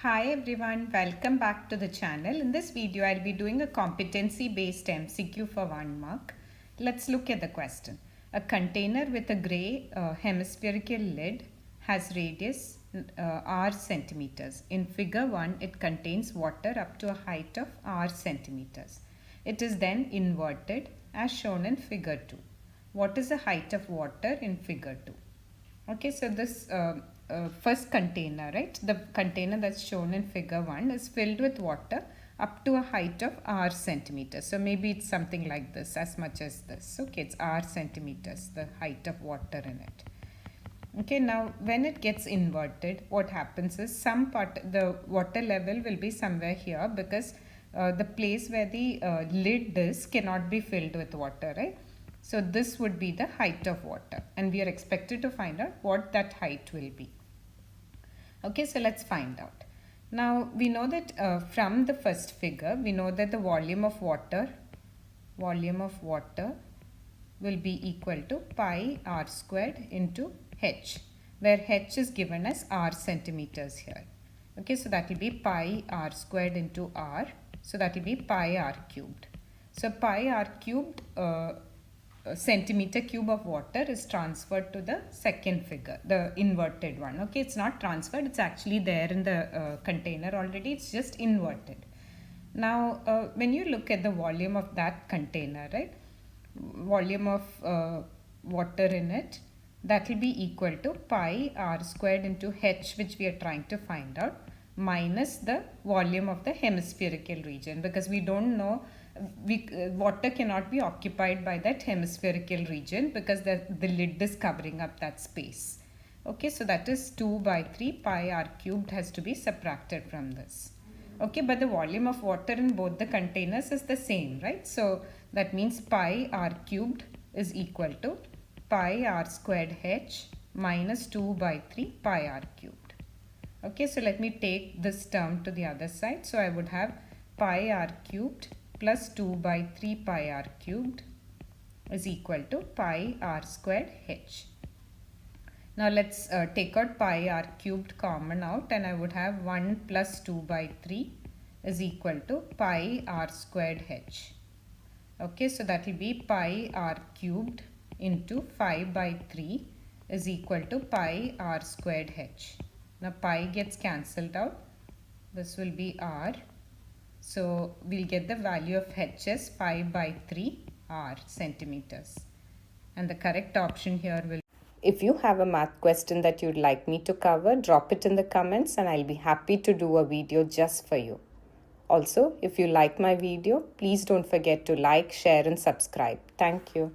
Hi everyone, welcome back to the channel. In this video, I'll be doing a competency-based MCQ for 1 mark. Let's look at the question. A container with a gray hemispherical lid has radius r centimeters. In figure 1, it contains water up to a height of r centimeters. It is then inverted as shown in figure 2. What is the height of water in figure 2? Okay, so this first container, right? The container that's shown in figure 1 is filled with water up to a height of r centimeters. So maybe it's something like this, as much as this. Okay, it's r centimeters, the height of water in it. Okay, now when it gets inverted, what happens is the water level will be somewhere here because the place where the lid is cannot be filled with water, right? So this would be the height of water, and we are expected to find out what that height will be. Okay, so let's find out. Now we know that from the first figure, we know that the volume of water will be equal to pi r squared into h, where h is given as r centimeters here. Okay, so that will be pi r squared into r, so that will be pi r cubed. So pi r cubed centimeter cube of water is transferred to the second figure, the inverted one. Okay, it's not transferred, it's actually there in the container already, it's just inverted. Now when you look at the volume of that container, right, volume of water in it, that will be equal to pi r squared into h, which we are trying to find out, minus the volume of the hemispherical region, because we don't know, water cannot be occupied by that hemispherical region because the lid is covering up that space. Okay, so that is 2 by 3 pi r cubed has to be subtracted from this. Okay, but the volume of water in both the containers is the same, right? So that means pi r cubed is equal to pi r squared h minus 2 by 3 pi r cubed. Okay, so let me take this term to the other side. So I would have pi r cubed plus 2 by 3 pi r cubed is equal to pi r squared h. Now let's take out pi r cubed common out, and I would have 1 plus 2 by 3 is equal to pi r squared h. Okay, so that will be pi r cubed into 5 by 3 is equal to pi r squared h. Now pi gets cancelled out. This will be r. So we'll get the value of h as 5 by 3 r centimeters. And the correct option here will... If you have a math question that you'd like me to cover, drop it in the comments and I'll be happy to do a video just for you. Also, if you like my video, please don't forget to like, share and subscribe. Thank you.